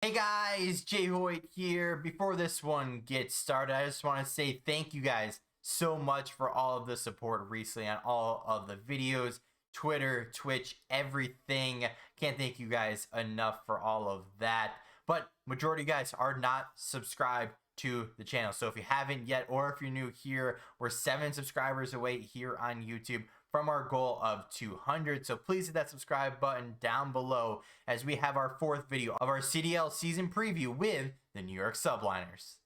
Hey guys, Jay Hoyt here. Before this one gets started, I just want to say thank you guys so much for all of the support recently on all of the videos, Twitter, Twitch, everything. Can't thank you guys enough for all of that. But majority of you guys are not subscribed to the channel. So if you haven't yet, or if you're new here, we're 7 subscribers away here on YouTube from our goal of 200. So please hit that subscribe button down below as we have our 4th video of our CDL season preview with the New York Subliners.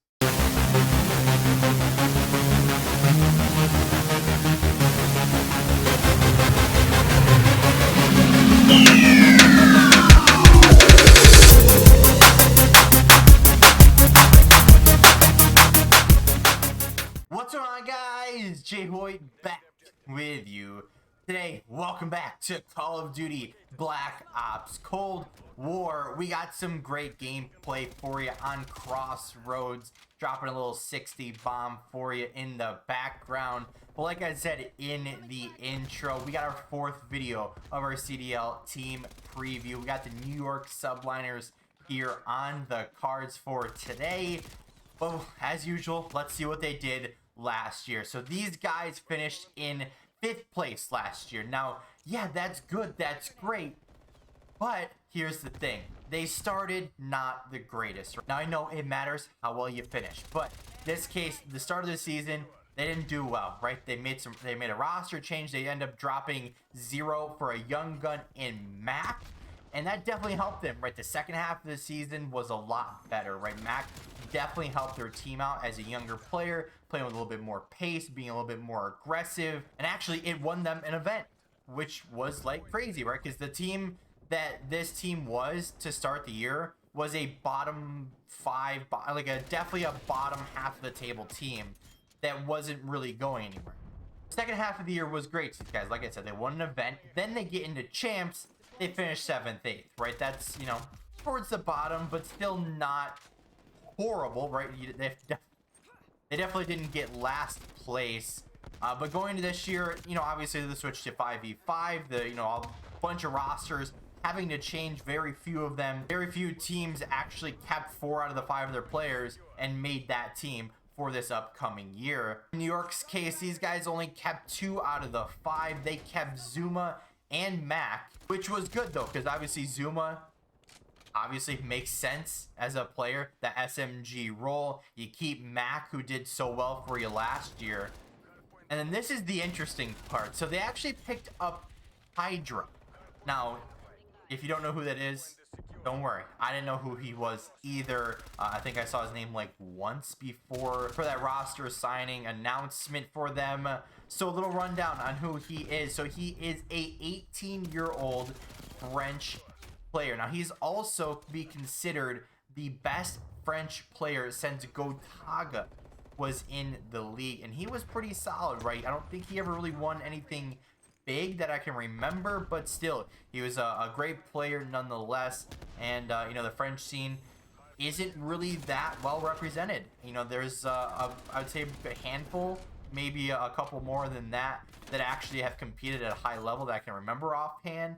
What's going on, guys? Jay Hoyt back with you today. Welcome back to Call of Duty Black Ops Cold War. We got some great gameplay for you on Crossroads, dropping a little 60 bomb for you in the background. But like I said in the intro, we got our 4th video of our CDL team preview. We got the New York Subliners here on the cards for today. Well, as usual, let's see what they did last year. So these guys finished in 5th place last year. Now, yeah, that's good, that's great, but here's the thing, they started not the greatest. Now I know it matters how well you finish, but this case, the start of the season, they didn't do well, right? They made a roster change. They end up dropping 0 for a young gun in Mac, and that definitely helped them, right? The second half of the season was a lot better, right? Mac definitely helped their team out as a younger player, playing with a little bit more pace, being a little bit more aggressive, and actually it won them an event, which was like crazy, right? Because the team that this team was to start the year was a bottom 5, like definitely a bottom half of the table team that wasn't really going anywhere. Second half of the year was great, these guys. Like I said, they won an event, then they get into champs. They finished 7th, 8th, right? That's, you know, towards the bottom, but still not horrible, right? They definitely didn't get last place. But going into this year, you know, obviously the switch to 5v5, you know, a bunch of rosters having to change, very few of them. Very few teams actually kept 4 out of the 5 of their players and made that team for this upcoming year. In New York's case, these guys only kept 2 out of the 5. They kept Zuma and Mac, which was good though, because obviously Zuma obviously makes sense as a player, the SMG role. You keep Mac, who did so well for you last year. And then this is the interesting part. So they actually picked up Hydra. Now, if you don't know who that is, don't worry. I didn't know who he was either. I think I saw his name like once before for that roster signing announcement for them. So a little rundown on who he is. So he is a 18-year-old French player. Now he's also be considered the best French player since Gotaga was in the league, and he was pretty solid, right? I don't think he ever really won anything big that I can remember, but still, he was a great player nonetheless. And you know, the French scene isn't really that well represented. You know, there's I would say a handful, maybe a couple more than that, that actually have competed at a high level that I can remember offhand.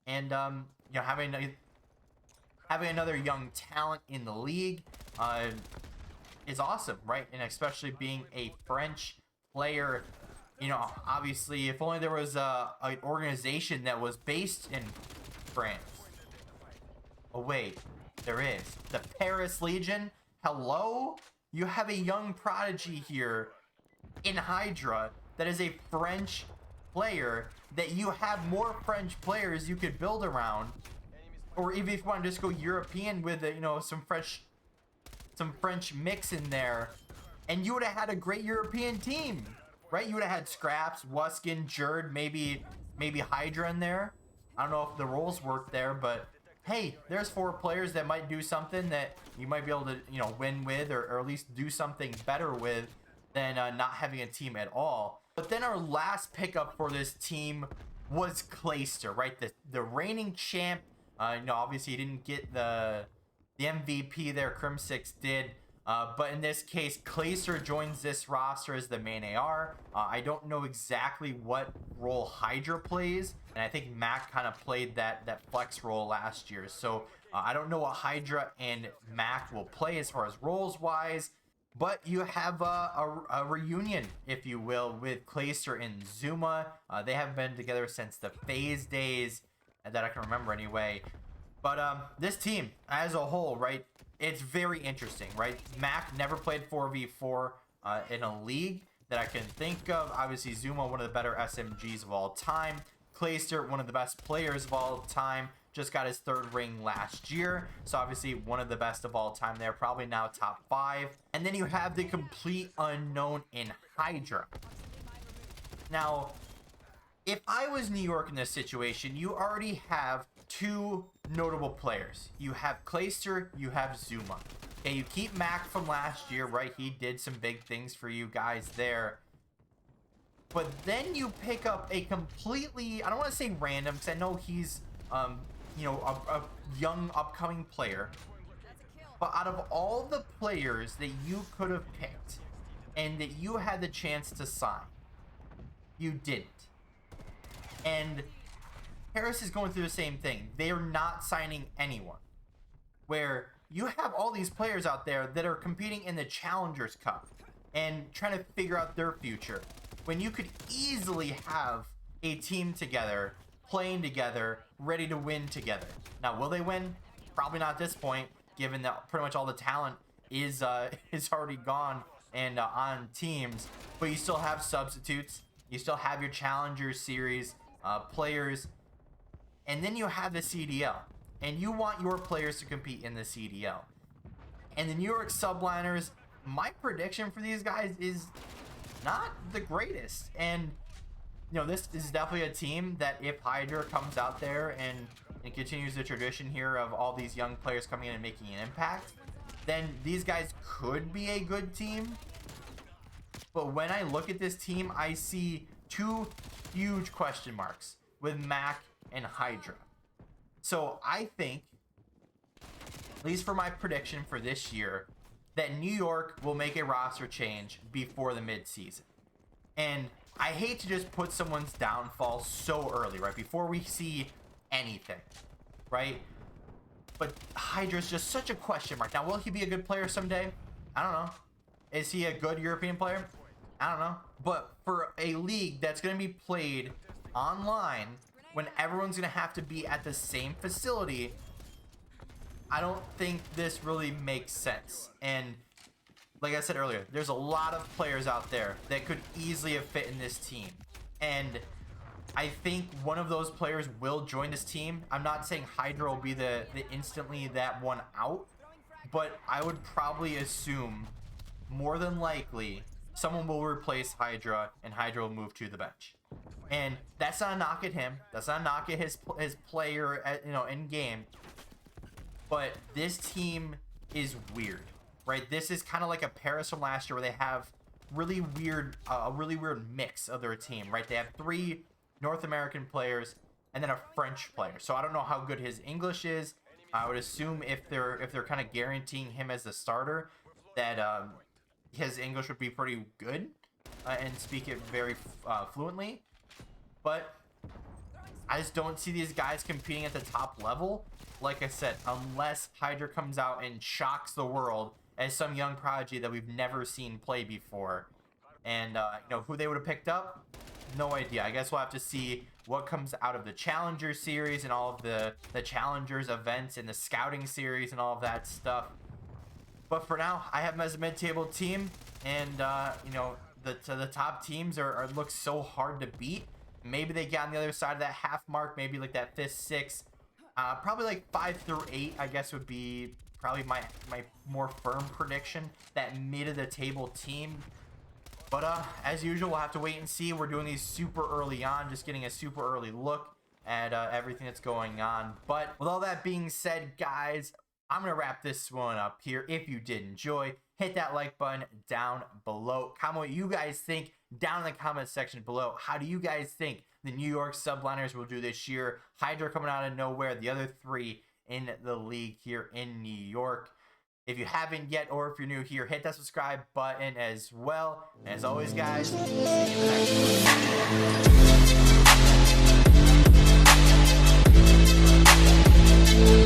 And you know, having another young talent in the league is awesome, right? And especially being a French player, you know, obviously, if only there was an organization that was based in France. Oh wait, there is the Paris Legion. Hello, you have a young prodigy here in Hydra that is a French player, that you have more French players you could build around. Or even if you want to just go European with you know, some French mix in there, and you would have had a great European team, right? You would have had Scraps, Wuskin, Jerd, maybe Hydra in there. I don't know if the roles work there, but hey, there's 4 players that might do something that you might be able to, you know, win with, or at least do something better with than not having a team at all. But then our last pickup for this team was Clayster, right? The reigning champ. You know, obviously he didn't get the MVP there, Crim6 did. But in this case, Clayster joins this roster as the main AR. I don't know exactly what role Hydra plays, and I think Mac kind of played that flex role last year. So I don't know what Hydra and Mac will play as far as roles wise, but you have a reunion, if you will, with Clayster and Zuma. They have been together since the FaZe days, that I can remember anyway. But this team as a whole, right, it's very interesting, right? Mac never played 4v4 in a league that I can think of. Obviously, Zuma, one of the better SMGs of all time. Clayster, one of the best players of all time. Just got his 3rd ring last year. So obviously one of the best of all time there. Probably now top 5. And then you have the complete unknown in Hydra. Now, if I was New York in this situation, you already have 2 notable players. You have Clayster, you have Zuma. Okay, you keep Mac from last year, right? He did some big things for you guys there. But then you pick up a completely, I don't want to say random, because I know he's, you know, a young upcoming player. But out of all the players that you could have picked and that you had the chance to sign, you didn't. And Paris is going through the same thing. They're not signing anyone. Where you have all these players out there that are competing in the Challengers Cup and trying to figure out their future, when you could easily have a team together, playing together, ready to win together. Now, will they win? Probably not at this point, given that pretty much all the talent is already gone and on teams. But you still have substitutes. You still have your Challengers Series players. And then you have the CDL. And you want your players to compete in the CDL. And the New York Subliners, my prediction for these guys is not the greatest. And you know, this is definitely a team that if Hydra comes out there and continues the tradition here of all these young players coming in and making an impact, then these guys could be a good team. But when I look at this team, I see 2 huge question marks with Mac and Hydra. So I think, at least for my prediction for this year, that New York will make a roster change before the mid-season. And I hate to just put someone's downfall so early, right? Before we see anything, right? But Hydra's just such a question mark. Now, will he be a good player someday? I don't know. Is he a good European player? I don't know. But for a league that's going to be played online, when everyone's going to have to be at the same facility, I don't think this really makes sense. And like I said earlier, there's a lot of players out there that could easily have fit in this team. And I think one of those players will join this team. I'm not saying Hydra will be the instantly that one out, but I would probably assume more than likely someone will replace Hydra and Hydra will move to the bench. And that's not a knock at him. That's not a knock at his player, you know, in game. But this team is weird, right? This is kind of like a Paris from last year where they have really weird, a really weird mix of their team, right? They have 3 North American players and then a French player. So I don't know how good his English is. I would assume if they're kind of guaranteeing him as the starter, that his English would be pretty good and speak it very fluently. But I just don't see these guys competing at the top level. Like I said, unless Hydra comes out and shocks the world as some young prodigy that we've never seen play before. And, you know, who they would have picked up? No idea. I guess we'll have to see what comes out of the Challenger series and all of the Challengers events and the scouting series and all of that stuff. But for now, I have them as a mid-table team. And, you know, the top teams look so hard to beat. Maybe they get on the other side of that half mark, maybe like that 5th, 6th. Probably like 5 through 8, I guess, would be probably my more firm prediction. That mid of the table team. But as usual, we'll have to wait and see. We're doing these super early on, just getting a super early look at everything that's going on. But with all that being said, guys, I'm gonna wrap this one up here. If you did enjoy, hit that like button down below. Comment what you guys think down in the comment section below. How do you guys think the New York Subliners will do this year? Hydra coming out of nowhere, the other 3 in the league here in New York. If you haven't yet, or if you're new here, hit that subscribe button as well. And as always, guys, see you in the next one.